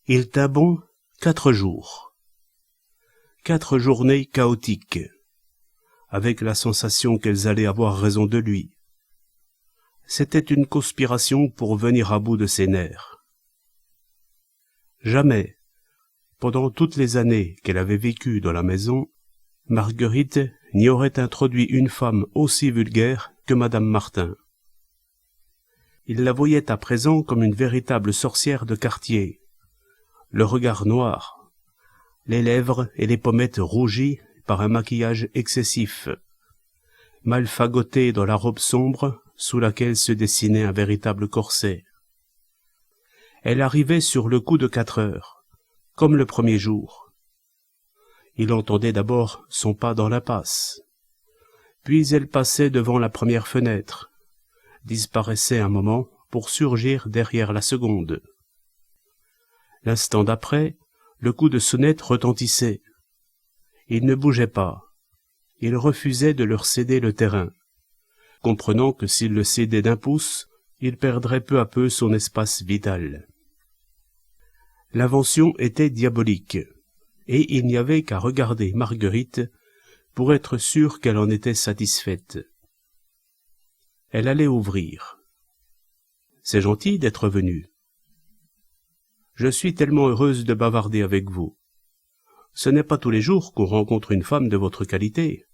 Il tint bon 4 jours. 4 journées chaotiques, avec la sensation qu'elles allaient avoir raison de lui. C'était une conspiration pour venir à bout de ses nerfs. Jamais, pendant toutes les années qu'elle avait vécues dans la maison, Marguerite n'y aurait introduit une femme aussi vulgaire que Madame Martin. Il la voyait à présent comme une véritable sorcière de quartier, le regard noir, les lèvres et les pommettes rougies par un maquillage excessif, mal fagotée dans la robe sombre sous laquelle se dessinait un véritable corset. Elle arrivait sur le coup de 4 heures, comme le premier jour. Il entendait d'abord son pas dans la passe, puis elle passait devant la première fenêtre, disparaissait un moment pour surgir derrière la seconde. L'instant d'après, le coup de sonnette retentissait. Il ne bougeait pas. Il refusait de leur céder le terrain, comprenant que s'il le cédait d'un pouce, il perdrait peu à peu son espace vital. L'invention était diabolique, et il n'y avait qu'à regarder Marguerite pour être sûr qu'elle en était satisfaite. Elle allait ouvrir. « C'est gentil d'être venu. Je suis tellement heureuse de bavarder avec vous. Ce n'est pas tous les jours qu'on rencontre une femme de votre qualité.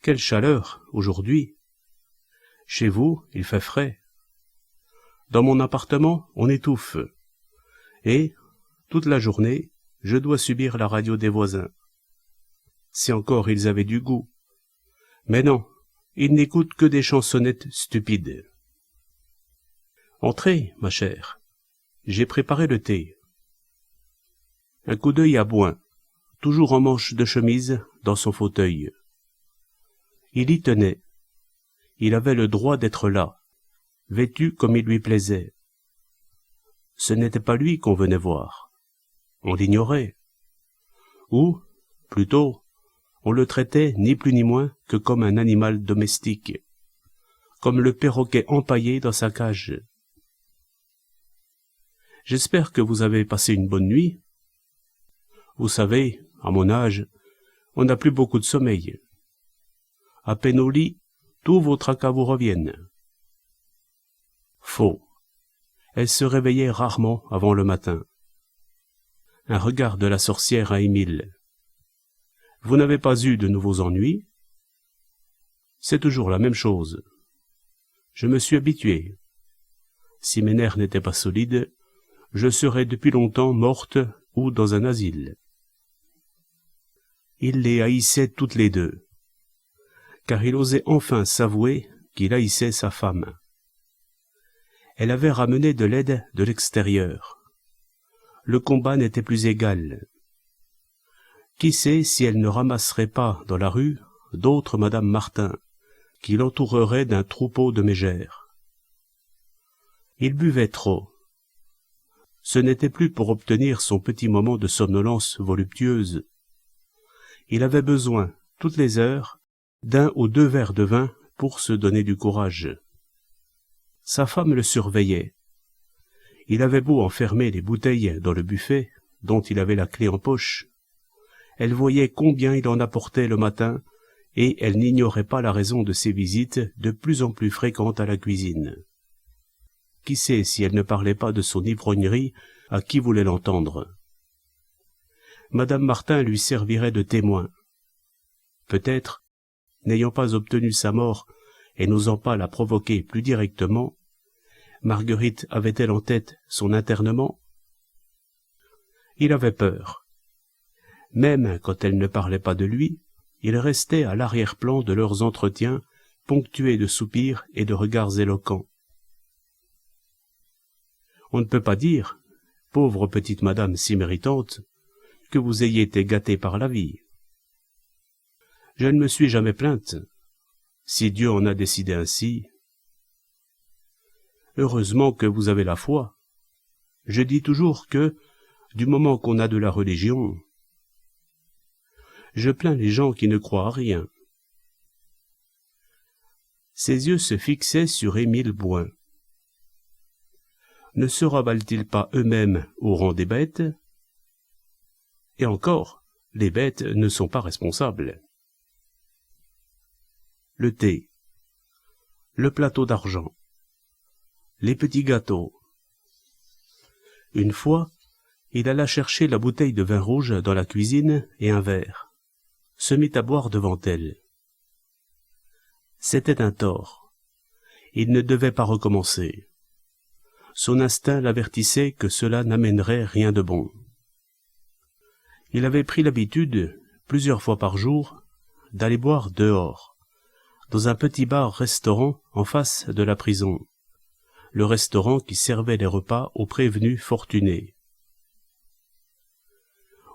Quelle chaleur, aujourd'hui. Chez vous, il fait frais. Dans mon appartement, on étouffe. Et, toute la journée, je dois subir la radio des voisins. Si encore ils avaient du goût. Mais non, ils n'écoutent que des chansonnettes stupides. Entrez, ma chère. J'ai préparé le thé. » Un coup d'œil à Bouin, toujours en manche de chemise, dans son fauteuil. Il y tenait. Il avait le droit d'être là, vêtu comme il lui plaisait. Ce n'était pas lui qu'on venait voir. On l'ignorait. Ou, plutôt, on le traitait ni plus ni moins que comme un animal domestique, comme le perroquet empaillé dans sa cage. « J'espère que vous avez passé une bonne nuit. Vous savez, à mon âge, on n'a plus beaucoup de sommeil. À peine au lit, tous vos tracas vous reviennent. » Faux. Elle se réveillait rarement avant le matin. Un regard de la sorcière à Émile. « Vous n'avez pas eu de nouveaux ennuis ? » « C'est toujours la même chose. Je me suis habitué. Si mes nerfs n'étaient pas solides, je serais depuis longtemps morte ou dans un asile. » Il les haïssait toutes les deux, car il osait enfin s'avouer qu'il haïssait sa femme. Elle avait ramené de l'aide de l'extérieur. Le combat n'était plus égal. Qui sait si elle ne ramasserait pas dans la rue d'autres Madame Martin, qui l'entoureraient d'un troupeau de mégères. Il buvait trop. Ce n'était plus pour obtenir son petit moment de somnolence voluptueuse. Il avait besoin, toutes les heures, d'1 ou 2 verres de vin pour se donner du courage. Sa femme le surveillait. Il avait beau enfermer les bouteilles dans le buffet, dont il avait la clé en poche. Elle voyait combien il en apportait le matin, et elle n'ignorait pas la raison de ses visites de plus en plus fréquentes à la cuisine. Qui sait si elle ne parlait pas de son ivrognerie à qui voulait l'entendre. Madame Martin lui servirait de témoin. Peut-être, n'ayant pas obtenu sa mort et n'osant pas la provoquer plus directement, Marguerite avait-elle en tête son internement? Il avait peur. Même quand elle ne parlait pas de lui, il restait à l'arrière-plan de leurs entretiens, ponctués de soupirs et de regards éloquents. On ne peut pas dire, pauvre petite madame si méritante, que vous ayez été gâtée par la vie. Je ne me suis jamais plainte. Si Dieu en a décidé ainsi. Heureusement que vous avez la foi. Je dis toujours que, du moment qu'on a de la religion, je plains les gens qui ne croient à rien. Ses yeux se fixaient sur Émile Bouin. ne se ravalent-ils pas eux-mêmes au rang des bêtes? Et encore, les bêtes ne sont pas responsables. Le thé, le plateau d'argent, les petits gâteaux. Une fois, il alla chercher la bouteille de vin rouge dans la cuisine et un verre, se mit à boire devant elle. C'était un tort. Il ne devait pas recommencer. Son instinct l'avertissait que cela n'amènerait rien de bon. Il avait pris l'habitude, plusieurs fois par jour, d'aller boire dehors, dans un petit bar-restaurant en face de la prison, le restaurant qui servait les repas aux prévenus fortunés.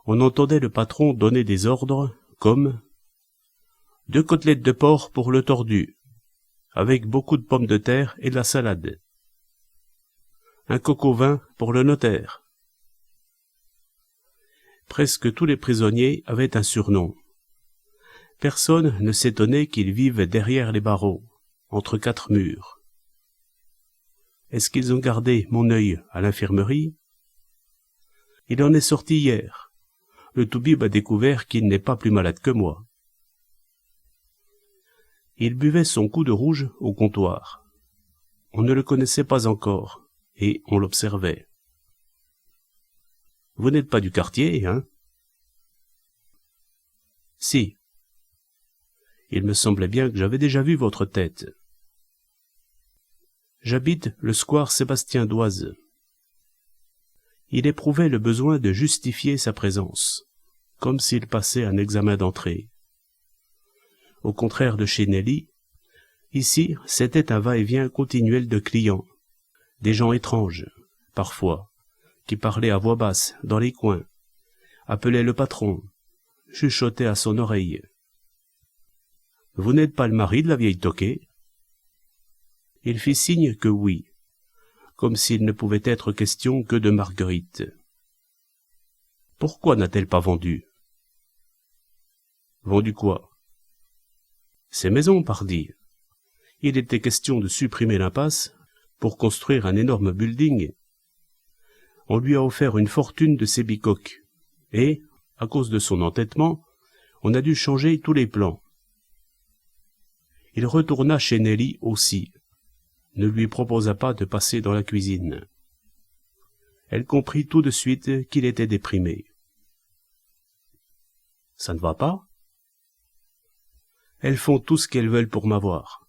On entendait le patron donner des ordres comme « 2 côtelettes de porc pour le tordu, avec beaucoup de pommes de terre et de la salade. Un coq au vin pour le notaire. » Presque tous les prisonniers avaient un surnom. Personne ne s'étonnait qu'ils vivent derrière les barreaux, entre 4 murs. Est-ce qu'ils ont gardé mon œil à l'infirmerie? Il en est sorti hier. Le toubib a découvert qu'il n'est pas plus malade que moi. Il buvait son coup de rouge au comptoir. On ne le connaissait pas encore, et on l'observait. « Vous n'êtes pas du quartier, hein ?»« Si. Il me semblait bien que j'avais déjà vu votre tête. J'habite le square Sébastien d'Oise. » Il éprouvait le besoin de justifier sa présence, comme s'il passait un examen d'entrée. Au contraire de chez Nelly, ici c'était un va-et-vient continuel de clients, des gens étranges, parfois, qui parlaient à voix basse dans les coins, appelaient le patron, chuchotaient à son oreille. « Vous n'êtes pas le mari de la vieille toquée ?» Il fit signe que oui, comme s'il ne pouvait être question que de Marguerite. « Pourquoi n'a-t-elle pas vendu ?»« Vendu quoi ?»« Ses maisons, pardi. Il était question de supprimer l'impasse pour construire un énorme building. On lui a offert une fortune de ses bicoques, et, à cause de son entêtement, on a dû changer tous les plans. » Il retourna chez Nelly aussi, ne lui proposa pas de passer dans la cuisine. Elle comprit tout de suite qu'il était déprimé. « Ça ne va pas ? » Elles font tout ce qu'elles veulent pour m'avoir.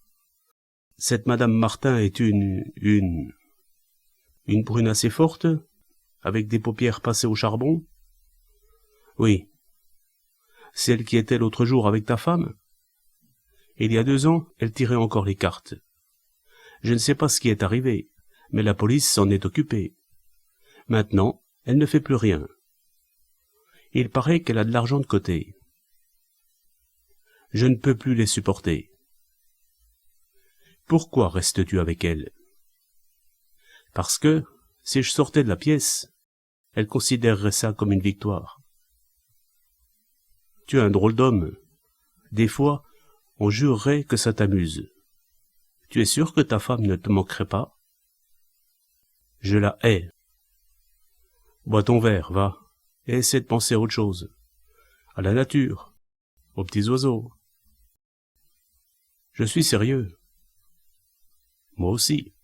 Cette Madame Martin est une brune assez forte, avec des paupières passées au charbon? Oui. Celle qui était l'autre jour avec ta femme? Il y a 2 ans, elle tirait encore les cartes. Je ne sais pas ce qui est arrivé, mais la police s'en est occupée. Maintenant, elle ne fait plus rien. Il paraît qu'elle a de l'argent de côté. Je ne peux plus les supporter. Pourquoi restes-tu avec elle? Parce que, si je sortais de la pièce, elle considérerait ça comme une victoire. Tu es un drôle d'homme. Des fois, on jurerait que ça t'amuse. Tu es sûr que ta femme ne te manquerait pas? Je la hais. Bois ton verre, va, et essaie de penser à autre chose. À la nature, aux petits oiseaux. Je suis sérieux. Moi aussi.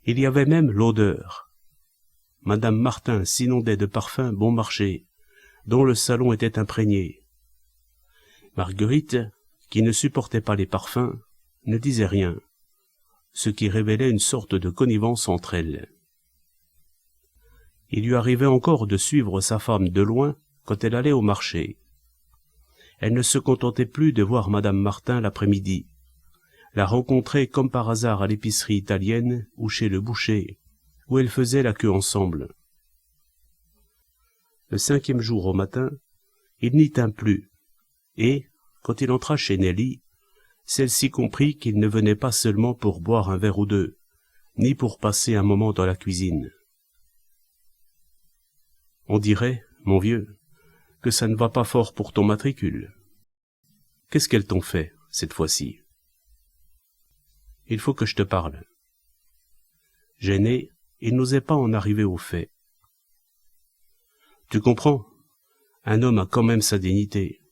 Il y avait même l'odeur. Madame Martin s'inondait de parfums bon marché, dont le salon était imprégné. Marguerite, qui ne supportait pas les parfums, ne disait rien, ce qui révélait une sorte de connivence entre elles. Il lui arrivait encore de suivre sa femme de loin quand elle allait au marché. Elle ne se contentait plus de voir Madame Martin l'après-midi, la rencontrer comme par hasard à l'épicerie italienne ou chez le boucher, où elles faisaient la queue ensemble. Le 5e jour au matin, il n'y tint plus, et, quand il entra chez Nelly, celle-ci comprit qu'il ne venait pas seulement pour boire un verre ou 2, ni pour passer un moment dans la cuisine. On dirait, mon vieux, que ça ne va pas fort pour ton matricule. Qu'est-ce qu'elles t'ont fait, cette fois-ci? Il faut que je te parle. Gêné, il n'osait pas en arriver au fait. Tu comprends, un homme a quand même sa dignité.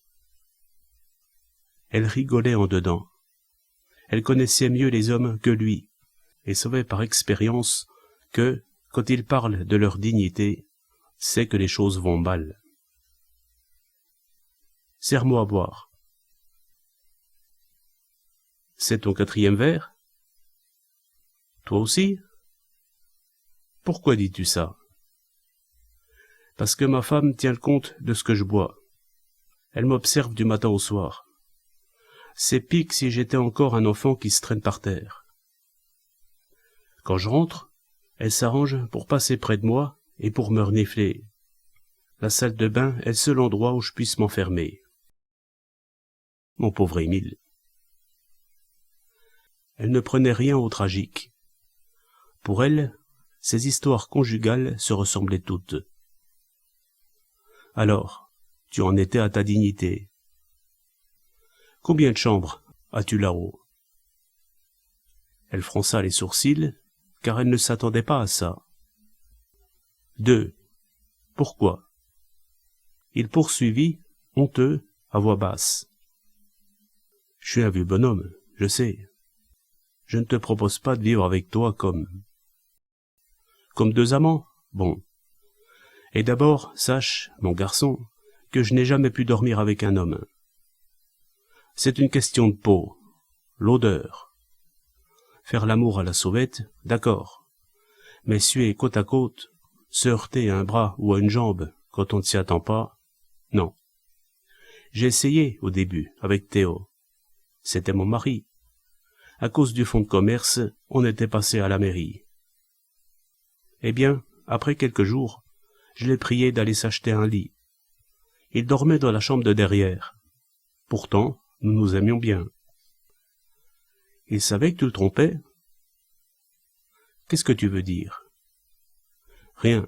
Elle rigolait en dedans. Elle connaissait mieux les hommes que lui, et savait par expérience que, quand ils parlent de leur dignité, c'est que les choses vont mal. Serre-moi à boire. C'est ton 4e verre? Toi aussi? Pourquoi dis-tu ça? Parce que ma femme tient le compte de ce que je bois. Elle m'observe du matin au soir. C'est pire que si j'étais encore un enfant qui se traîne par terre. Quand je rentre, elle s'arrange pour passer près de moi et pour me renifler. La salle de bain est le seul endroit où je puisse m'enfermer. Mon pauvre Émile. Elle ne prenait rien au tragique. Pour elle, ces histoires conjugales se ressemblaient toutes. Alors, tu en étais à ta dignité. Combien de chambres as-tu là-haut? Elle fronça les sourcils, car elle ne s'attendait pas à ça. 2. Pourquoi? Il poursuivit, honteux, à voix basse. Je suis un vieux bonhomme, je sais. Je ne te propose pas de vivre avec toi comme 2 amants? Bon. Et d'abord, sache, mon garçon, que je n'ai jamais pu dormir avec un homme. C'est une question de peau, l'odeur. Faire l'amour à la sauvette, d'accord. Mais suer côte à côte, se heurter à un bras ou à une jambe quand on ne s'y attend pas, non. J'ai essayé au début avec Théo. C'était mon mari. À cause du fonds de commerce, on était passé à la mairie. Eh bien, après quelques jours, je l'ai prié d'aller s'acheter un lit. Il dormait dans la chambre de derrière. Pourtant, nous nous aimions bien. Il savait que tu le trompais? Qu'est-ce que tu veux dire? Rien.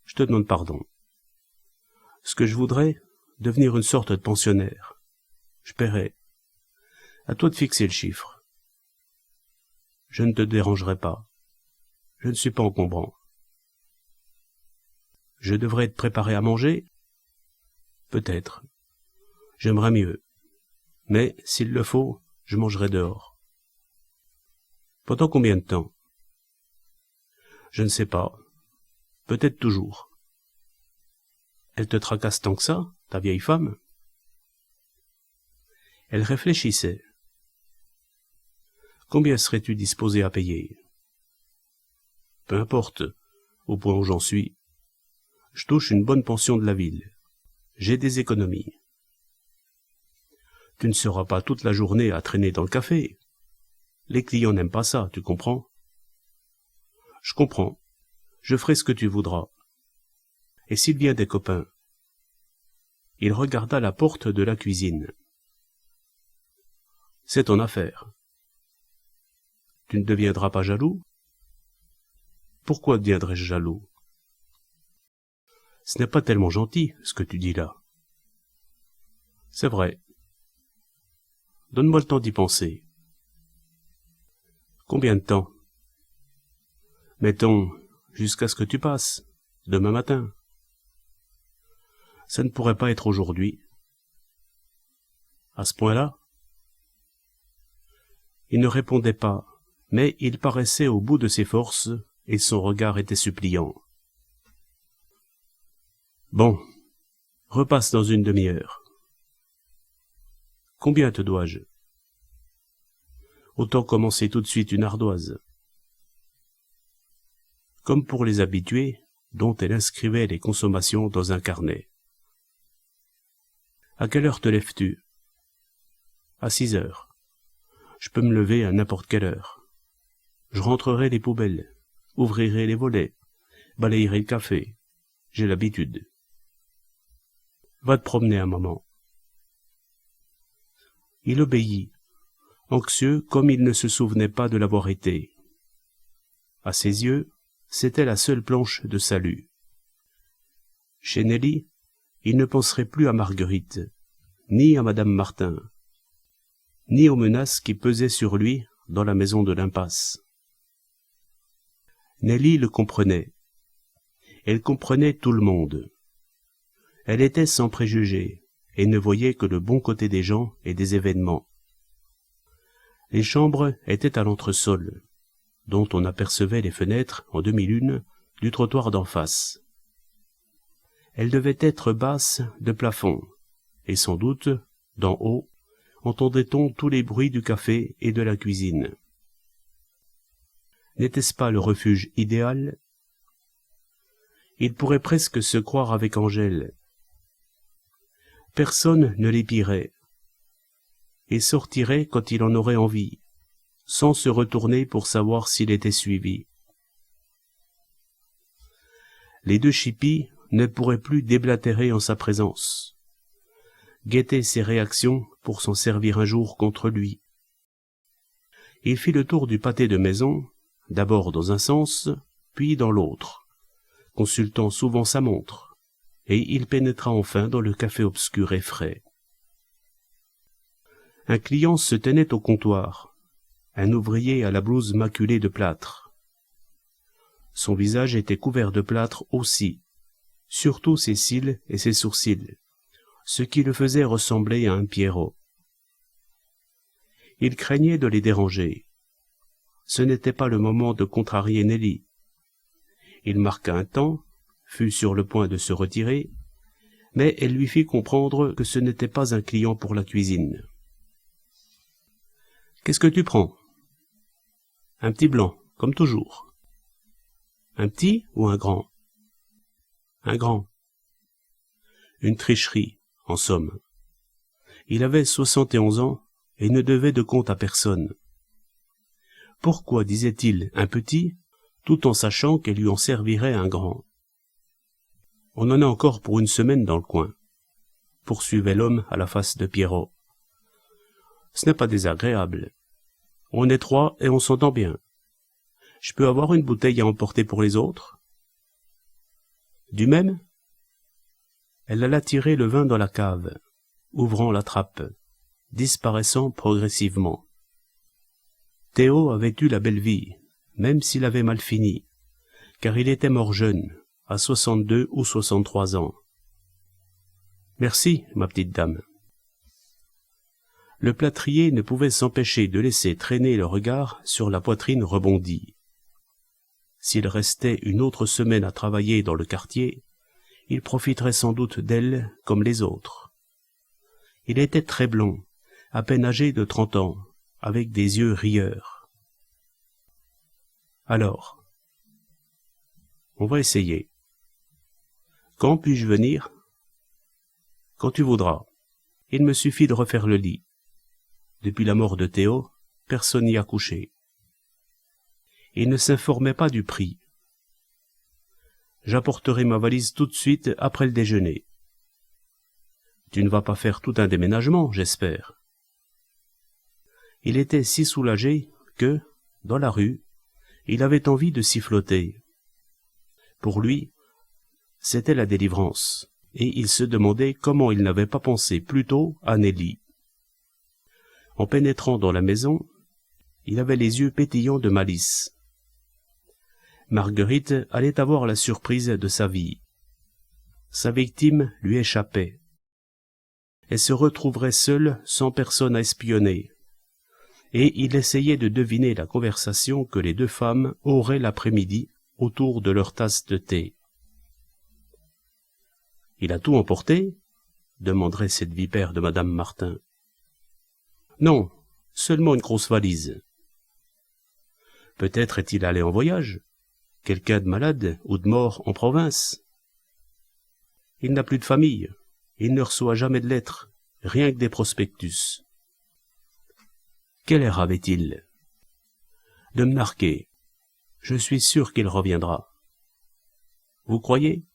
Je te demande pardon. Ce que je voudrais, devenir une sorte de pensionnaire. Je paierai. À toi de fixer le chiffre. Je ne te dérangerai pas. Je ne suis pas encombrant. Je devrais être préparé à manger? Peut-être. J'aimerais mieux. Mais, s'il le faut, je mangerai dehors. Pendant combien de temps? Je ne sais pas. Peut-être toujours. Elle te tracasse tant que ça, ta vieille femme? Elle réfléchissait. Combien serais-tu disposé à payer? Peu importe, au point où j'en suis. Je touche une bonne pension de la ville. J'ai des économies. Tu ne seras pas toute la journée à traîner dans le café. Les clients n'aiment pas ça, tu comprends? Je comprends. Je ferai ce que tu voudras. Et s'il vient des copains? Il regarda la porte de la cuisine. C'est ton affaire. Tu ne deviendras pas jaloux? Pourquoi deviendrais-je jaloux? Ce n'est pas tellement gentil, ce que tu dis là. C'est vrai. Donne-moi le temps d'y penser. Combien de temps? Mettons, jusqu'à ce que tu passes, demain matin. Ça ne pourrait pas être aujourd'hui. À ce point-là? Il ne répondait pas, mais il paraissait au bout de ses forces, et son regard était suppliant. Bon, repasse dans une demi-heure. Combien te dois-je? Autant commencer tout de suite une ardoise. Comme pour les habitués, dont elle inscrivait les consommations dans un carnet. À quelle heure te lèves-tu? À 6 heures. Je peux me lever à n'importe quelle heure. Je rentrerai les poubelles, ouvrirai les volets, balayerai le café. J'ai l'habitude. Va te promener un moment. Il obéit, anxieux comme il ne se souvenait pas de l'avoir été. À ses yeux, c'était la seule planche de salut. Chez Nelly, il ne penserait plus à Marguerite, ni à Madame Martin, ni aux menaces qui pesaient sur lui dans la maison de l'impasse. Nelly le comprenait. Elle comprenait tout le monde. Elle était sans préjugés et ne voyait que le bon côté des gens et des événements. Les chambres étaient à l'entresol, dont on apercevait les fenêtres en demi-lune du trottoir d'en face. Elles devaient être basses de plafond, et sans doute, d'en haut, entendait-on tous les bruits du café et de la cuisine. N'était-ce pas le refuge idéal? Il pourrait presque se croire avec Angèle. Personne ne l'épierait, et sortirait quand il en aurait envie, sans se retourner pour savoir s'il était suivi. Les deux chippies ne pourraient plus déblatérer en sa présence, guetter ses réactions pour s'en servir un jour contre lui. Il fit le tour du pâté de maison, d'abord dans un sens, puis dans l'autre, consultant souvent sa montre, et il pénétra enfin dans le café obscur et frais. Un client se tenait au comptoir, un ouvrier à la blouse maculée de plâtre. Son visage était couvert de plâtre aussi, surtout ses cils et ses sourcils, ce qui le faisait ressembler à un Pierrot. Il craignait de les déranger. Ce n'était pas le moment de contrarier Nelly. Il marqua un temps, fut sur le point de se retirer, mais elle lui fit comprendre que ce n'était pas un client pour la cuisine. « Qu'est-ce que tu prends ?»« Un petit blanc, comme toujours. »« Un petit ou un grand ?»« Un grand. » Une tricherie, en somme. Il avait 71 ans et ne devait de compte à personne. Pourquoi disait-il un petit, tout en sachant qu'elle lui en servirait un grand? On en a encore pour une semaine dans le coin, poursuivait l'homme à la face de Pierrot. Ce n'est pas désagréable. On est trois et on s'entend bien. Je peux avoir une bouteille à emporter pour les autres? Du même? Elle alla tirer le vin dans la cave, ouvrant la trappe, disparaissant progressivement. Théo avait eu la belle vie, même s'il avait mal fini, car il était mort jeune, à 62 ou 63 ans. Merci, ma petite dame. Le plâtrier ne pouvait s'empêcher de laisser traîner le regard sur la poitrine rebondie. S'il restait une autre semaine à travailler dans le quartier, il profiterait sans doute d'elle comme les autres. Il était très blond, à peine âgé de 30 ans, avec des yeux rieurs. Alors, on va essayer. Quand puis-je venir? Quand tu voudras. Il me suffit de refaire le lit. Depuis la mort de Théo, personne n'y a couché. Il ne s'informait pas du prix. J'apporterai ma valise tout de suite après le déjeuner. Tu ne vas pas faire tout un déménagement, j'espère. Il était si soulagé que, dans la rue, il avait envie de siffloter. Pour lui, c'était la délivrance, et il se demandait comment il n'avait pas pensé plus tôt à Nelly. En pénétrant dans la maison, il avait les yeux pétillants de malice. Marguerite allait avoir la surprise de sa vie. Sa victime lui échappait. Elle se retrouverait seule sans personne à espionner, et il essayait de deviner la conversation que les deux femmes auraient l'après-midi autour de leur tasse de thé. « Il a tout emporté ?» demanderait cette vipère de madame Martin. « Non, seulement une grosse valise. »« Peut-être est-il allé en voyage, quelqu'un de malade ou de mort en province. »« Il n'a plus de famille, il ne reçoit jamais de lettres, rien que des prospectus. » Quel air avait-il? De me narquer. Je suis sûr qu'il reviendra. Vous croyez?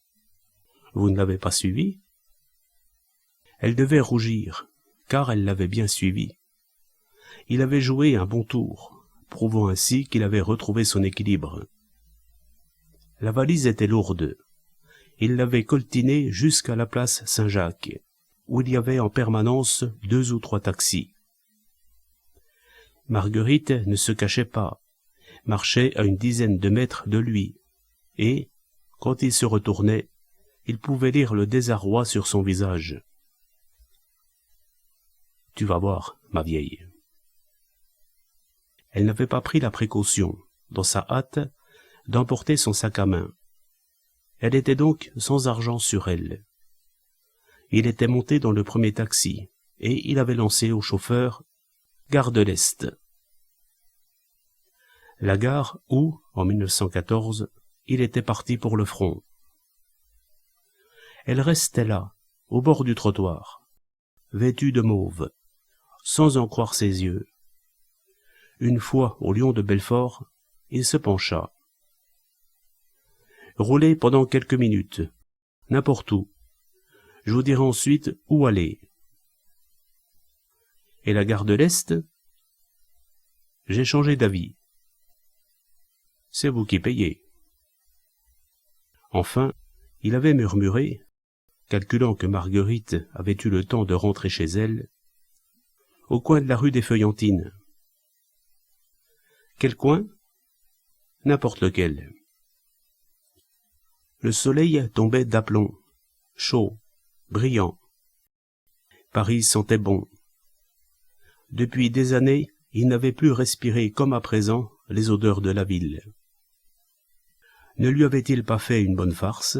Vous ne l'avez pas suivi? Elle devait rougir, car elle l'avait bien suivi. Il avait joué un bon tour, prouvant ainsi qu'il avait retrouvé son équilibre. La valise était lourde. Il l'avait coltinée jusqu'à la place Saint-Jacques, où il y avait en permanence 2 ou 3 taxis. Marguerite ne se cachait pas, marchait à une dizaine de mètres de lui, et, quand il se retournait, il pouvait lire le désarroi sur son visage. « Tu vas voir, ma vieille. » Elle n'avait pas pris la précaution, dans sa hâte, d'emporter son sac à main. Elle était donc sans argent sur elle. Il était monté dans le premier taxi, et il avait lancé au chauffeur « Gare de l'Est ». La gare où, en 1914, il était parti pour le front. Elle restait là, au bord du trottoir, vêtue de mauve, sans en croire ses yeux. Une fois au Lion de Belfort, il se pencha. Roulez pendant quelques minutes, n'importe où. Je vous dirai ensuite où aller. Et la gare de l'Est? J'ai changé d'avis. C'est vous qui payez. Enfin, il avait murmuré, calculant que Marguerite avait eu le temps de rentrer chez elle, au coin de la rue des Feuillantines. Quel coin? N'importe lequel. Le soleil tombait d'aplomb, chaud, brillant. Paris sentait bon. Depuis des années, il n'avait plus respiré comme à présent les odeurs de la ville. Ne lui avait-il pas fait une bonne farce?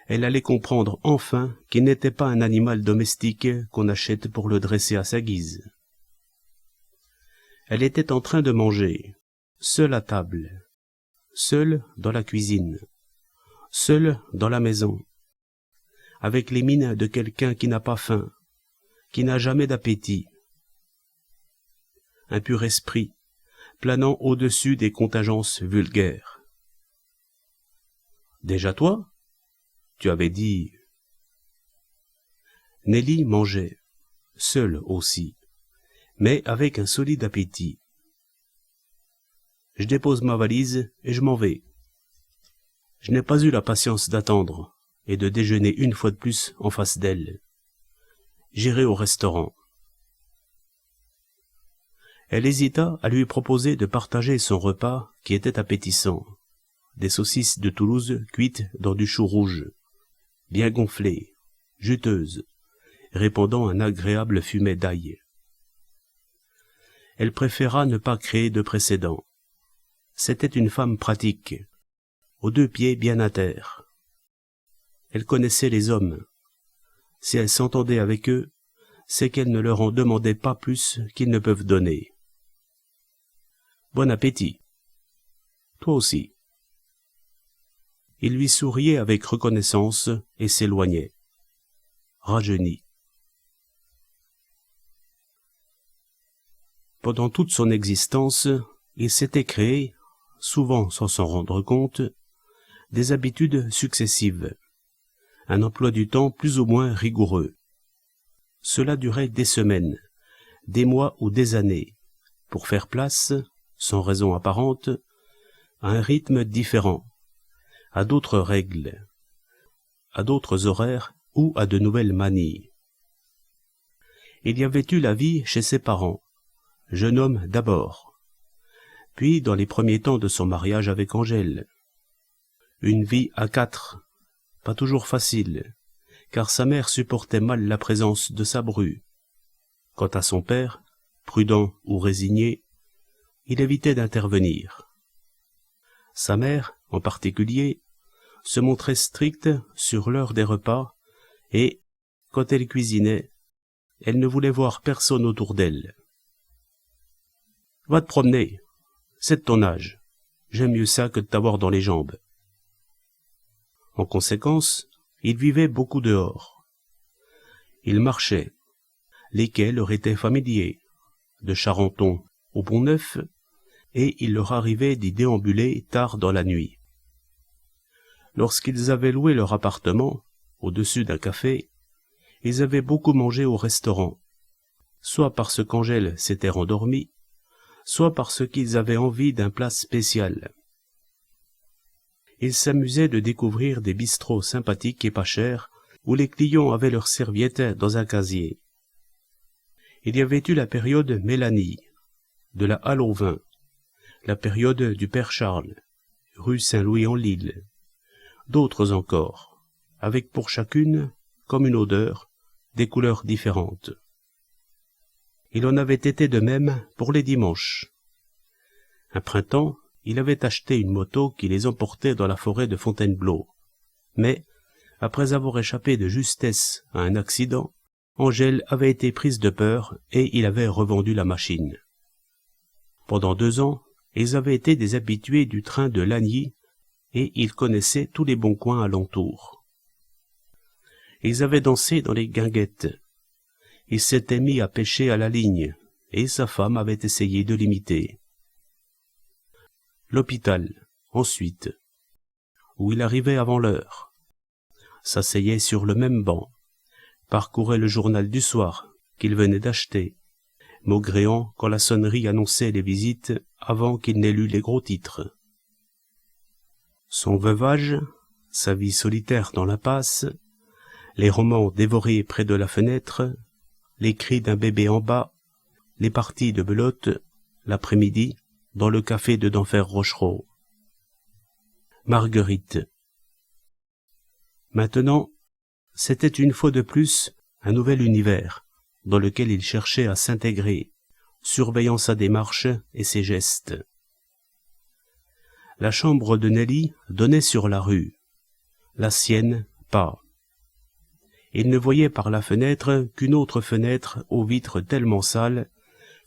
Elle allait comprendre enfin qu'il n'était pas un animal domestique qu'on achète pour le dresser à sa guise. Elle était en train de manger, seule à table, seule dans la cuisine, seule dans la maison, avec les mines de quelqu'un qui n'a pas faim, qui n'a jamais d'appétit. Un pur esprit, planant au-dessus des contingences vulgaires. Déjà toi? Tu avais dit... Nelly mangeait, seule aussi, mais avec un solide appétit. Je dépose ma valise et je m'en vais. Je n'ai pas eu la patience d'attendre et de déjeuner une fois de plus en face d'elle. J'irai au restaurant. Elle hésita à lui proposer de partager son repas qui était appétissant. Des saucisses de Toulouse cuites dans du chou rouge, bien gonflées, juteuses, répandant un agréable fumet d'ail. Elle préféra ne pas créer de précédent. C'était une femme pratique, aux deux pieds bien à terre. Elle connaissait les hommes. Si elle s'entendait avec eux, c'est qu'elle ne leur en demandait pas plus qu'ils ne peuvent donner. Bon appétit. Toi aussi. Il lui souriait avec reconnaissance et s'éloignait, rajeuni. Pendant toute son existence, il s'était créé, souvent sans s'en rendre compte, des habitudes successives, un emploi du temps plus ou moins rigoureux. Cela durait des semaines, des mois ou des années, pour faire place, sans raison apparente, à un rythme différent, à d'autres règles, à d'autres horaires ou à de nouvelles manies. Il y avait eu la vie chez ses parents, jeune homme d'abord, puis dans les premiers temps de son mariage avec Angèle. Une vie à quatre, pas toujours facile, car sa mère supportait mal la présence de sa bru. Quant à son père, prudent ou résigné, il évitait d'intervenir. Sa mère, en particulier, se montrait stricte sur l'heure des repas et, quand elle cuisinait, elle ne voulait voir personne autour d'elle. « Va te promener, c'est de ton âge, j'aime mieux ça que de t'avoir dans les jambes. » En conséquence, il vivait beaucoup dehors. Il marchait, les quais leur étaient familiers, de Charenton au Pont-Neuf, et il leur arrivait d'y déambuler tard dans la nuit. Lorsqu'ils avaient loué leur appartement, au-dessus d'un café, ils avaient beaucoup mangé au restaurant, soit parce qu'Angèle s'était rendormie, soit parce qu'ils avaient envie d'un plat spécial. Ils s'amusaient de découvrir des bistrots sympathiques et pas chers, où les clients avaient leurs serviettes dans un casier. Il y avait eu la période Mélanie, de la halle au vin, la période du Père Charles, rue Saint-Louis-en-l'Île, d'autres encore, avec pour chacune, comme une odeur, des couleurs différentes. Il en avait été de même pour les dimanches. Un printemps, il avait acheté une moto qui les emportait dans la forêt de Fontainebleau. Mais, après avoir échappé de justesse à un accident, Angèle avait été prise de peur et il avait revendu la machine. Pendant 2 ans, ils avaient été des habitués du train de Lagny et ils connaissaient tous les bons coins alentour. Ils avaient dansé dans les guinguettes. Il s'était mis à pêcher à la ligne, et sa femme avait essayé de l'imiter. L'hôpital, ensuite, où il arrivait avant l'heure, s'asseyait sur le même banc, parcourait le journal du soir qu'il venait d'acheter, maugréant quand la sonnerie annonçait les visites avant qu'il n'ait lu les gros titres. Son veuvage, sa vie solitaire dans l'impasse, les romans dévorés près de la fenêtre, les cris d'un bébé en bas, les parties de belote, l'après-midi, dans le café de Denfert Rochereau. Marguerite. Maintenant, c'était une fois de plus un nouvel univers dans lequel il cherchait à s'intégrer, surveillant sa démarche et ses gestes. La chambre de Nelly donnait sur la rue, la sienne pas. Il ne voyait par la fenêtre qu'une autre fenêtre aux vitres tellement sales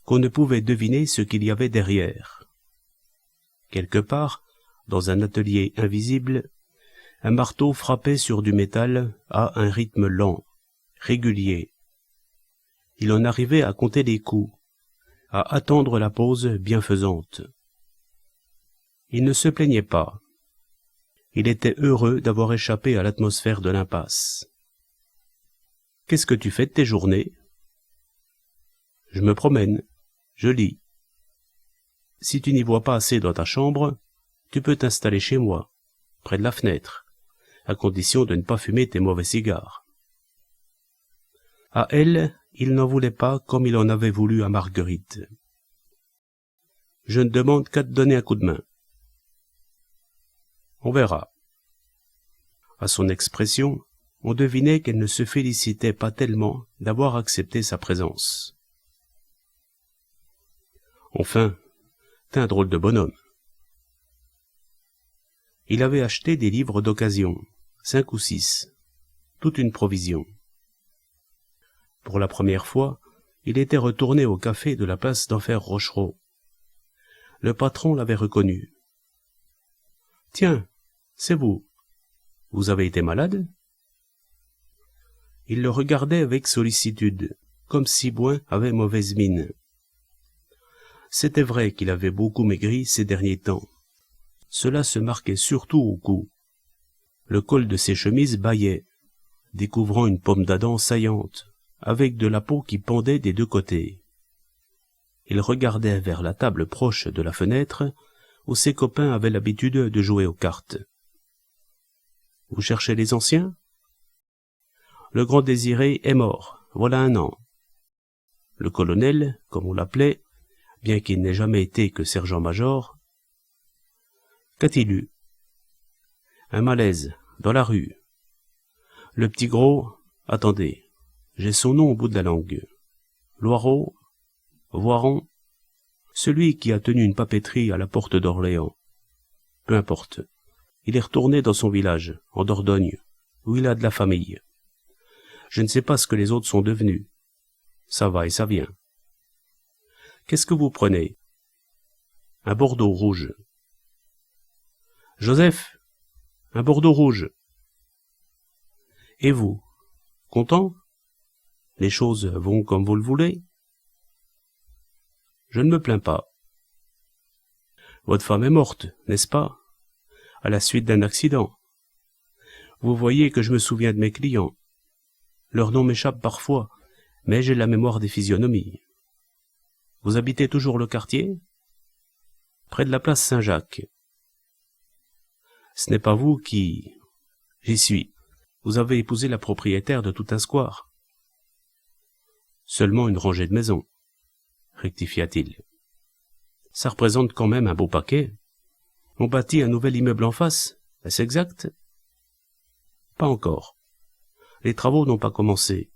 qu'on ne pouvait deviner ce qu'il y avait derrière. Quelque part, dans un atelier invisible, un marteau frappait sur du métal à un rythme lent, régulier. Il en arrivait à compter les coups, à attendre la pause bienfaisante. Il ne se plaignait pas. Il était heureux d'avoir échappé à l'atmosphère de l'impasse. « Qu'est-ce que tu fais de tes journées ?»« Je me promène, je lis. Si tu n'y vois pas assez dans ta chambre, tu peux t'installer chez moi, près de la fenêtre, à condition de ne pas fumer tes mauvais cigares. » À elle, il n'en voulait pas comme il en avait voulu à Marguerite. « Je ne demande qu'à te donner un coup de main. »« On verra. » À son expression, on devinait qu'elle ne se félicitait pas tellement d'avoir accepté sa présence. « Enfin, t'es un drôle de bonhomme. » Il avait acheté des livres d'occasion, 5 ou 6, toute une provision. Pour la première fois, il était retourné au café de la place Denfert Rochereau. Le patron l'avait reconnu. « Tiens, c'est vous. Vous avez été malade ?» Il le regardait avec sollicitude, comme si Bouin avait mauvaise mine. C'était vrai qu'il avait beaucoup maigri ces derniers temps. Cela se marquait surtout au cou. Le col de ses chemises bâillait, découvrant une pomme d'Adam saillante, avec de la peau qui pendait des 2 côtés. Il regardait vers la table proche de la fenêtre, où ses copains avaient l'habitude de jouer aux cartes. « Vous cherchez les anciens ? Le grand Désiré est mort, voilà 1 an. Le colonel, comme on l'appelait, bien qu'il n'ait jamais été que sergent-major, qu'a-t-il eu? Un malaise, dans la rue. Le petit gros, attendez, j'ai son nom au bout de la langue. Loireau, Voiron, celui qui a tenu une papeterie à la porte d'Orléans. Peu importe, il est retourné dans son village, en Dordogne, où il a de la famille. Je ne sais pas ce que les autres sont devenus. Ça va et ça vient. Qu'est-ce que vous prenez? Un Bordeaux rouge. Joseph, un Bordeaux rouge. Et vous, content? Les choses vont comme vous le voulez? Je ne me plains pas. Votre femme est morte, n'est-ce pas? À la suite d'un accident. Vous voyez que je me souviens de mes clients. Leur nom m'échappe parfois, mais j'ai la mémoire des physionomies. Vous habitez toujours le quartier? Près de la place Saint-Jacques. Ce n'est pas vous qui... J'y suis. Vous avez épousé la propriétaire de tout un square. Seulement une rangée de maisons, rectifia-t-il. Ça représente quand même un beau paquet. On bâtit un nouvel immeuble en face, est-ce exact? Pas encore. Les travaux n'ont pas commencé.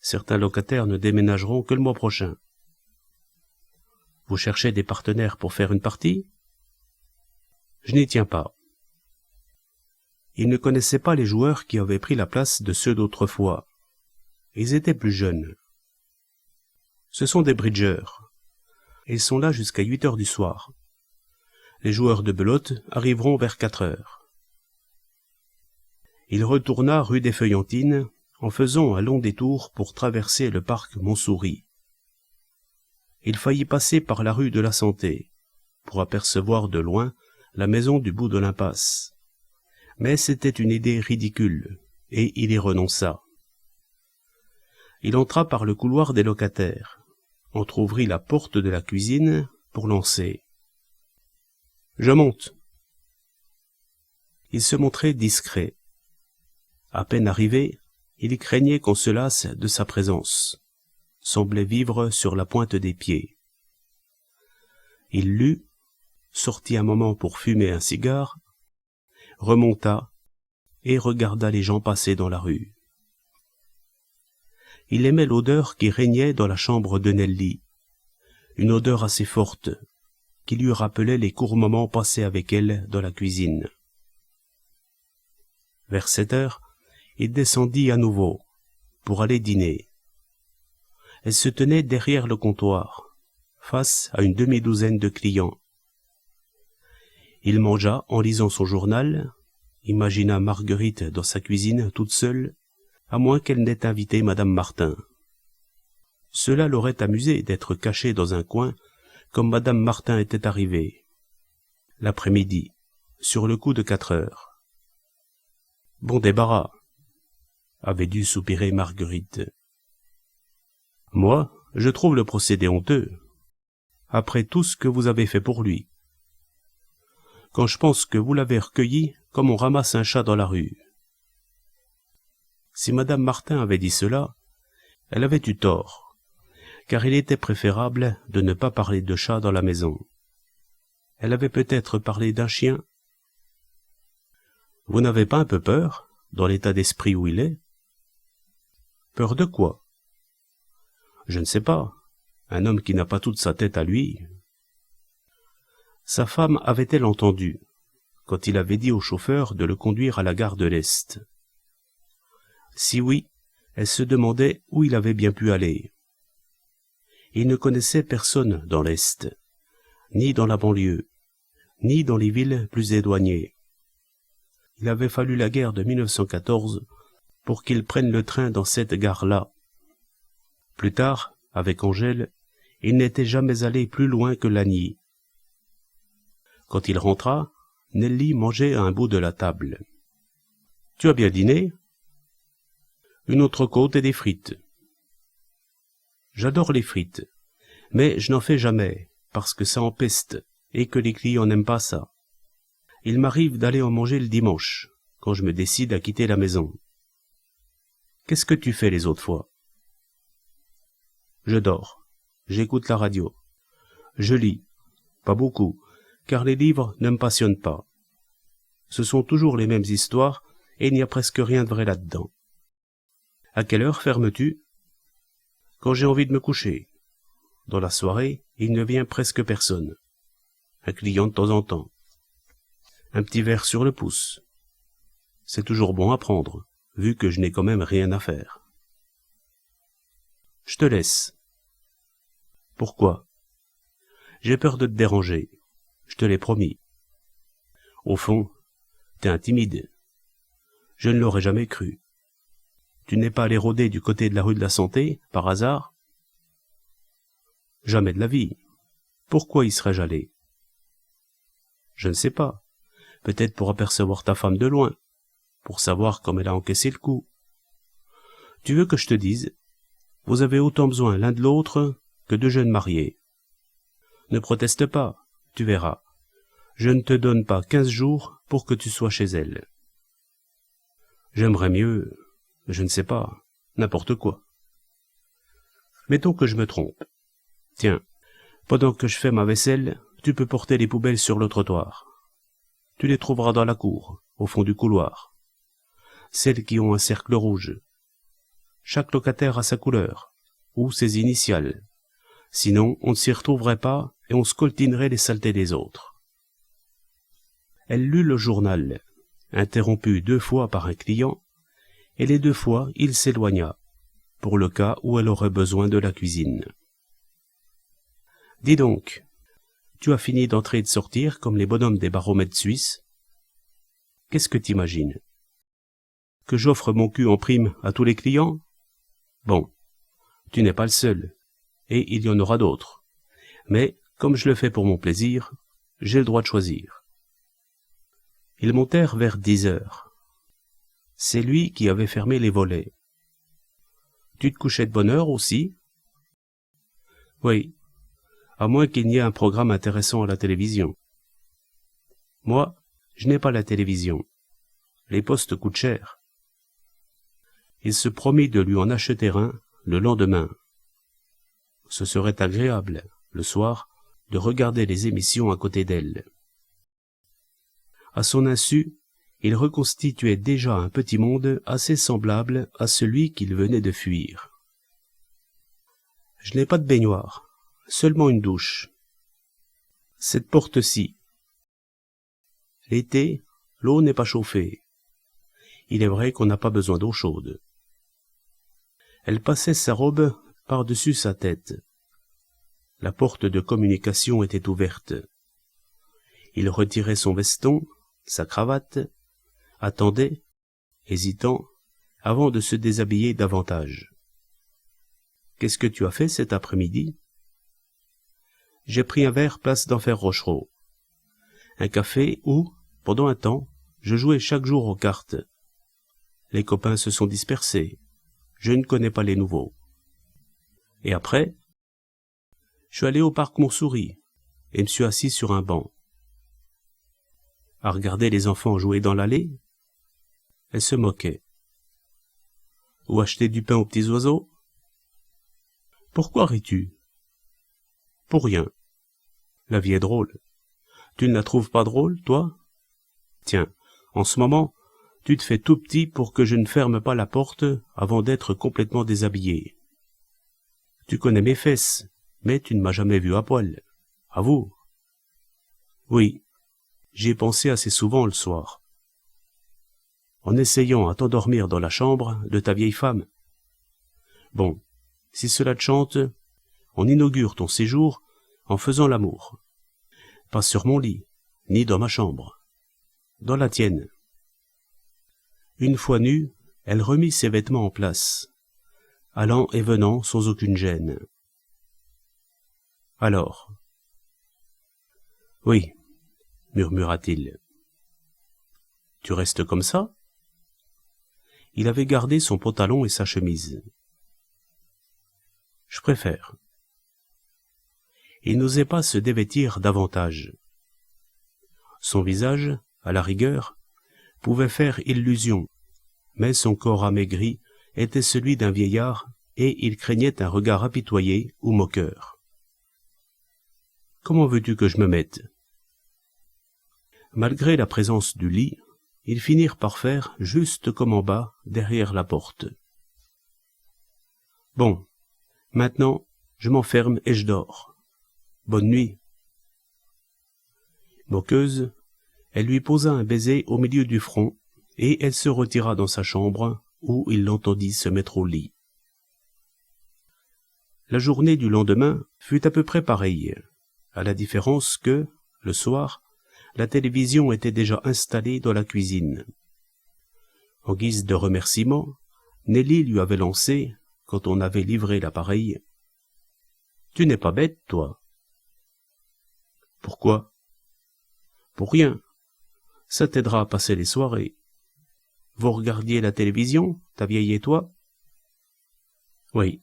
Certains locataires ne déménageront que le mois prochain. Vous cherchez des partenaires pour faire une partie? Je n'y tiens pas. Ils ne connaissaient pas les joueurs qui avaient pris la place de ceux d'autrefois. Ils étaient plus jeunes. Ce sont des bridgeurs. Ils sont là jusqu'à 8 heures du soir. Les joueurs de belote arriveront vers 4 heures. Il retourna rue des Feuillantines en faisant un long détour pour traverser le parc Montsouris. Il faillit passer par la rue de la Santé pour apercevoir de loin la maison du bout de l'impasse. Mais c'était une idée ridicule, et il y renonça. Il entra par le couloir des locataires, entr'ouvrit la porte de la cuisine pour lancer. « Je monte !» Il se montrait discret. À peine arrivé, il craignait qu'on se lasse de sa présence, semblait vivre sur la pointe des pieds. Il lut, sortit un moment pour fumer un cigare, remonta et regarda les gens passer dans la rue. Il aimait l'odeur qui régnait dans la chambre de Nelly, une odeur assez forte, qui lui rappelait les courts moments passés avec elle dans la cuisine. Vers 7 heures, il descendit à nouveau, pour aller dîner. Elle se tenait derrière le comptoir, face à une demi-douzaine de clients. Il mangea en lisant son journal, imagina Marguerite dans sa cuisine toute seule, à moins qu'elle n'ait invité Madame Martin. Cela l'aurait amusé d'être caché dans un coin, comme Madame Martin était arrivée. L'après-midi, sur le coup de 4 heures. Bon débarras, avait dû soupirer Marguerite. Moi, je trouve le procédé honteux, après tout ce que vous avez fait pour lui. Quand je pense que vous l'avez recueilli comme on ramasse un chat dans la rue. Si Madame Martin avait dit cela, elle avait eu tort, car il était préférable de ne pas parler de chat dans la maison. Elle avait peut-être parlé d'un chien. Vous n'avez pas un peu peur, dans l'état d'esprit où il est? Peur de quoi? Je ne sais pas. Un homme qui n'a pas toute sa tête à lui. Sa femme avait-elle entendu, quand il avait dit au chauffeur de le conduire à la gare de l'Est? Si oui, elle se demandait où il avait bien pu aller. Il ne connaissait personne dans l'Est, ni dans la banlieue, ni dans les villes plus éloignées. Il avait fallu la guerre de 1914 pour qu'il prenne le train dans cette gare-là. Plus tard, avec Angèle, il n'était jamais allé plus loin que Lagny. Quand il rentra, Nelly mangeait à un bout de la table. « Tu as bien dîné ?»« Une autre côte et des frites. »« J'adore les frites, mais je n'en fais jamais, parce que ça empeste, et que les clients n'aiment pas ça. Il m'arrive d'aller en manger le dimanche, quand je me décide à quitter la maison. Qu'est-ce que tu fais les autres fois? » Je dors, j'écoute la radio, je lis, pas beaucoup, car les livres ne me passionnent pas. Ce sont toujours les mêmes histoires, et il n'y a presque rien de vrai là-dedans. À quelle heure fermes-tu? Quand j'ai envie de me coucher. Dans la soirée, il ne vient presque personne. Un client de temps en temps. Un petit verre sur le pouce. C'est toujours bon à prendre, vu que je n'ai quand même rien à faire. Je te laisse. Pourquoi? J'ai peur de te déranger. Je te l'ai promis. Au fond, t'es un timide. Je ne l'aurais jamais cru. Tu n'es pas allé rôder du côté de la rue de la Santé, par hasard? Jamais de la vie. Pourquoi y serais-je allé? Je ne sais pas. Peut-être pour apercevoir ta femme de loin, pour savoir comme elle a encaissé le coup. Tu veux que je te dise? Vous avez autant besoin l'un de l'autre que de jeunes mariés. Ne proteste pas, tu verras. Je ne te donne pas 15 jours pour que tu sois chez elle. J'aimerais mieux, je ne sais pas, n'importe quoi. Mettons que je me trompe. Tiens, Pendant que je fais ma vaisselle, tu peux porter les poubelles sur le trottoir. Tu les trouveras dans la cour, au fond du couloir. Celles qui ont un cercle rouge. Chaque locataire a sa couleur, ou ses initiales. Sinon, on ne s'y retrouverait pas et on scoltinerait les saletés des autres. Elle lut le journal, interrompu 2 fois par un client, et les 2 fois il s'éloigna, pour le cas où elle aurait besoin de la cuisine. Dis donc, tu as fini d'entrer et de sortir comme les bonhommes des baromètres suisses? Qu'est-ce que t'imagines? Que j'offre mon cul en prime à tous les clients? Bon, tu n'es pas le seul, et il y en aura d'autres. Mais, comme je le fais pour mon plaisir, j'ai le droit de choisir. Ils montèrent vers 10 heures. C'est lui qui avait fermé les volets. Tu te couchais de bonne heure aussi? Oui, à moins qu'il n'y ait un programme intéressant à la télévision. Moi, je n'ai pas la télévision. Les postes coûtent cher. Il se promit de lui en acheter un le lendemain. Ce serait agréable, le soir, de regarder les émissions à côté d'elle. À son insu, il reconstituait déjà un petit monde assez semblable à celui qu'il venait de fuir. Je n'ai pas de baignoire, seulement une douche. Cette porte-ci. L'été, l'eau n'est pas chauffée. Il est vrai qu'on n'a pas besoin d'eau chaude. Elle passait sa robe par-dessus sa tête. La porte de communication était ouverte. Il retirait son veston, sa cravate, attendait, hésitant, avant de se déshabiller davantage. « Qu'est-ce que tu as fait cet après-midi » ? J'ai pris un verre place d'Enfer Rochereau. Un café où, pendant un temps, je jouais chaque jour aux cartes. Les copains se sont dispersés. Je ne connais pas les nouveaux. Et après, je suis allé au parc Montsouris et me suis assis sur un banc. À regarder les enfants jouer dans l'allée, elle se moquait. Ou acheter du pain aux petits oiseaux. Pourquoi ris-tu? Pour rien. La vie est drôle. Tu ne la trouves pas drôle, toi? Tiens, en ce moment, tu te fais tout petit pour que je ne ferme pas la porte avant d'être complètement déshabillé. Tu connais mes fesses, mais tu ne m'as jamais vu à poil. Avoue. Oui, j'y ai pensé assez souvent le soir. En essayant à t'endormir dans la chambre de ta vieille femme. Bon, si cela te chante, on inaugure ton séjour en faisant l'amour. Pas sur mon lit, ni dans ma chambre. Dans la tienne. Une fois nue, elle remit ses vêtements en place, allant et venant sans aucune gêne. Alors. Oui, murmura-t-il. Tu restes comme ça? Il avait gardé son pantalon et sa chemise. Je préfère. Il n'osait pas se dévêtir davantage. Son visage, à la rigueur, pouvait faire illusion, mais son corps amaigri était celui d'un vieillard et il craignait un regard apitoyé ou moqueur. Comment veux-tu que je me mette? Malgré la présence du lit, ils finirent par faire juste comme en bas, derrière la porte. Bon, maintenant, je m'enferme et je dors. Bonne nuit. Moqueuse, elle lui posa un baiser au milieu du front, et elle se retira dans sa chambre, où il l'entendit se mettre au lit. La journée du lendemain fut à peu près pareille, à la différence que, le soir, la télévision était déjà installée dans la cuisine. En guise de remerciement, Nelly lui avait lancé, quand on avait livré l'appareil, « Tu n'es pas bête, toi ?» Pourquoi? Pour rien. Ça t'aidera à passer les soirées. Vous regardiez la télévision, ta vieille et toi? Oui.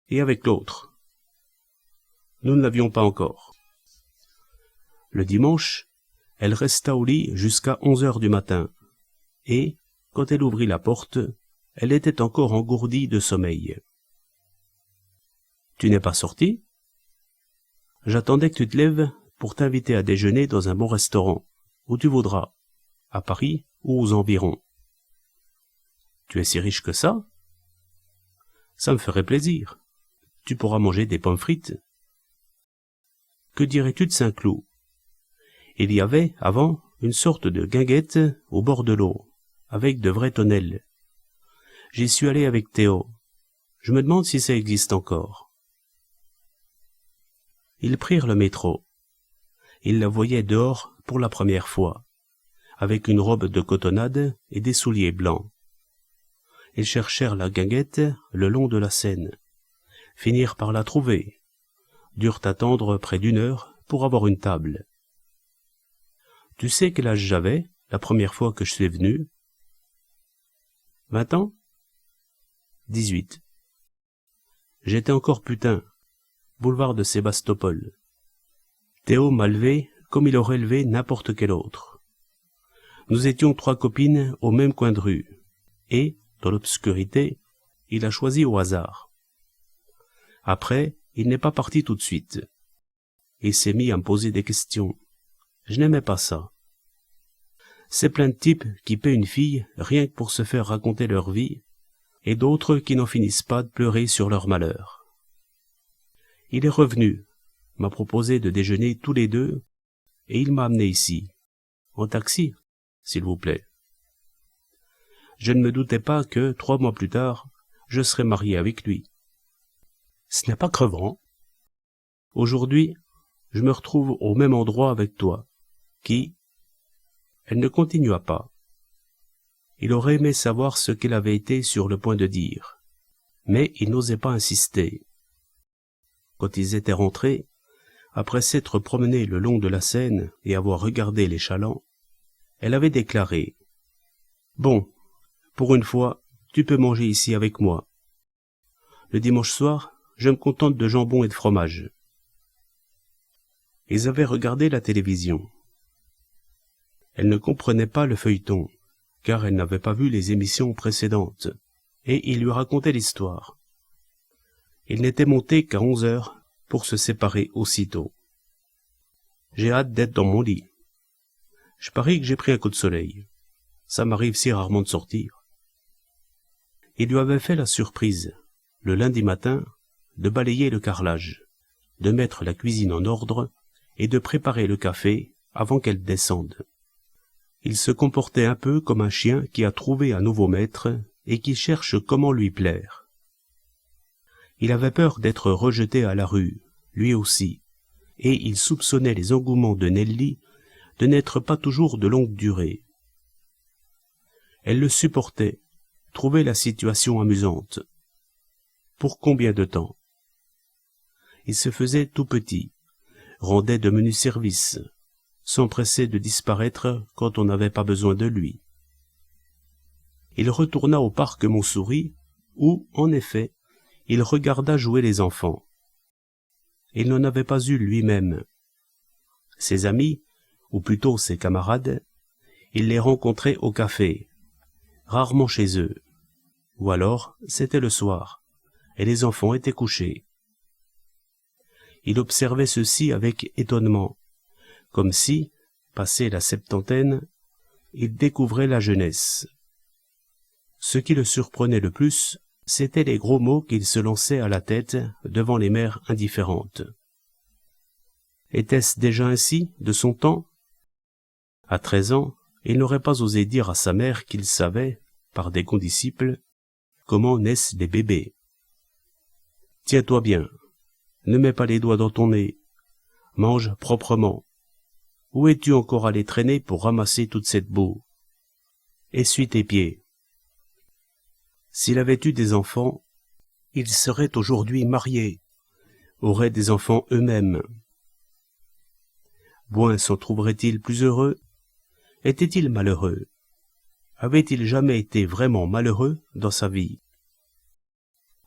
Et avec l'autre? Nous ne l'avions pas encore. Le dimanche, elle resta au lit jusqu'à 11 heures du matin, et, quand elle ouvrit la porte, elle était encore engourdie de sommeil. Tu n'es pas sorti? J'attendais que tu te lèves pour t'inviter à déjeuner dans un bon restaurant, où tu voudras, à Paris ou aux environs. Tu es si riche que ça? Ça me ferait plaisir. Tu pourras manger des pommes frites. Que dirais-tu de Saint-Cloud? Il y avait, avant, une sorte de guinguette au bord de l'eau, avec de vrais tonnelles. J'y suis allé avec Théo. Je me demande si ça existe encore. Ils prirent le métro. Ils la voyaient dehors pour la première fois, avec une robe de cotonnade et des souliers blancs. Ils cherchèrent la guinguette le long de la Seine, finirent par la trouver, durent attendre près d'1 heure pour avoir une table. Tu sais quel âge j'avais la première fois que je suis venu? 20 ans? 18. J'étais encore putain, boulevard de Sébastopol. Théo m'a levé comme il aurait levé n'importe quel autre. Nous étions 3 copines au même coin de rue, et, dans l'obscurité, il a choisi au hasard. Après, il n'est pas parti tout de suite. Il s'est mis à me poser des questions. Je n'aimais pas ça. C'est plein de types qui paient une fille rien que pour se faire raconter leur vie, et d'autres qui n'en finissent pas de pleurer sur leur malheur. Il est revenu, m'a proposé de déjeuner tous les deux, et il m'a amené ici. En taxi, s'il vous plaît. Je ne me doutais pas que, 3 mois plus tard, je serais marié avec lui. Ce n'est pas crevant. Aujourd'hui, je me retrouve au même endroit avec toi, qui... Elle ne continua pas. Il aurait aimé savoir ce qu'elle avait été sur le point de dire, mais il n'osait pas insister. Quand ils étaient rentrés, après s'être promenés le long de la Seine et avoir regardé les chalands, elle avait déclaré « Bon, pour une fois, tu peux manger ici avec moi. Le dimanche soir, je me contente de jambon et de fromage. » Ils avaient regardé la télévision. Elle ne comprenait pas le feuilleton, car elle n'avait pas vu les émissions précédentes, et il lui racontait l'histoire. Il n'était monté qu'à 11 heures pour se séparer aussitôt. J'ai hâte d'être dans mon lit. Je parie que j'ai pris un coup de soleil. Ça m'arrive si rarement de sortir. Il lui avait fait la surprise, le lundi matin, de balayer le carrelage, de mettre la cuisine en ordre et de préparer le café avant qu'elle descende. Il se comportait un peu comme un chien qui a trouvé un nouveau maître et qui cherche comment lui plaire. Il avait peur d'être rejeté à la rue, lui aussi, et il soupçonnait les engouements de Nelly de n'être pas toujours de longue durée. Elle le supportait, trouvait la situation amusante. Pour combien de temps? Il se faisait tout petit, rendait de menus services, s'empressait de disparaître quand on n'avait pas besoin de lui. Il retourna au parc Montsouris, où, en effet, il regarda jouer les enfants. Il n'en avait pas eu lui-même. Ses amis, ou plutôt ses camarades, il les rencontrait au café, rarement chez eux, ou alors c'était le soir, et les enfants étaient couchés. Il observait ceci avec étonnement, comme si, passé la septantaine, il découvrait la jeunesse. Ce qui le surprenait le plus, c'étaient les gros mots qu'il se lançait à la tête devant les mères indifférentes. Était-ce déjà ainsi, de son temps? À 13 ans, il n'aurait pas osé dire à sa mère qu'il savait, par des condisciples, comment naissent les bébés. Tiens-toi bien, ne mets pas les doigts dans ton nez, mange proprement. Où es-tu encore allé traîner pour ramasser toute cette boue? Essuie tes pieds. S'il avait eu des enfants, ils seraient aujourd'hui mariés, auraient des enfants eux-mêmes. Boin s'en trouverait-il plus heureux? Était-il malheureux? Avait-il jamais été vraiment malheureux dans sa vie?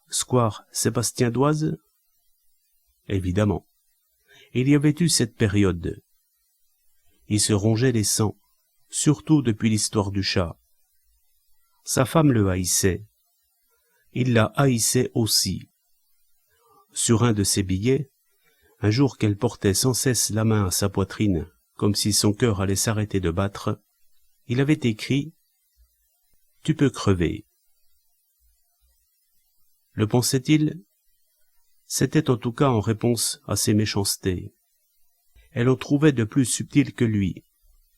Square Sébastien d'Oise? Évidemment. Il y avait eu cette période. Il se rongeait les sangs, surtout depuis l'histoire du chat. Sa femme le haïssait. Il la haïssait aussi. Sur un de ses billets, Un jour qu'elle portait sans cesse la main à sa poitrine, comme si son cœur allait s'arrêter de battre, il avait écrit « Tu peux crever ». Le pensait-il? C'était en tout cas en réponse à ses méchancetés. Elle en trouvait de plus subtil que lui,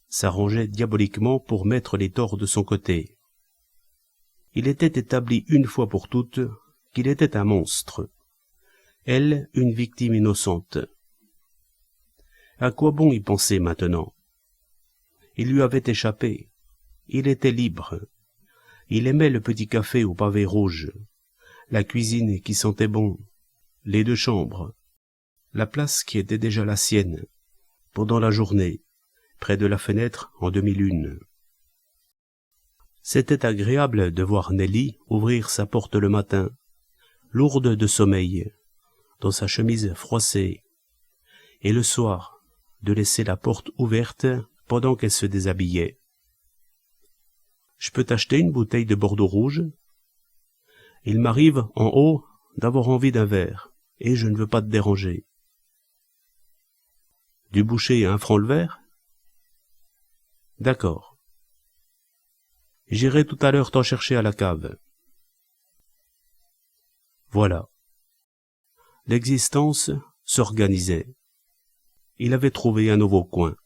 s'arrangeait diaboliquement pour mettre les torts de son côté. Il était établi une fois pour toutes qu'il était un monstre, elle une victime innocente. À quoi bon y penser maintenant? Il lui avait échappé, il était libre, il aimait le petit café au pavé rouge, la cuisine qui sentait bon, les 2 chambres, la place qui était déjà la sienne, pendant la journée, près de la fenêtre en demi-lune. C'était agréable de voir Nelly ouvrir sa porte le matin, lourde de sommeil, dans sa chemise froissée, et le soir, de laisser la porte ouverte pendant qu'elle se déshabillait. « Je peux t'acheter une bouteille de Bordeaux rouge? Il m'arrive, en haut, d'avoir envie d'un verre, et je ne veux pas te déranger. » Du boucher à 1 franc le verre? D'accord. J'irai tout à l'heure t'en chercher à la cave. Voilà. L'existence s'organisait. Il avait trouvé un nouveau coin.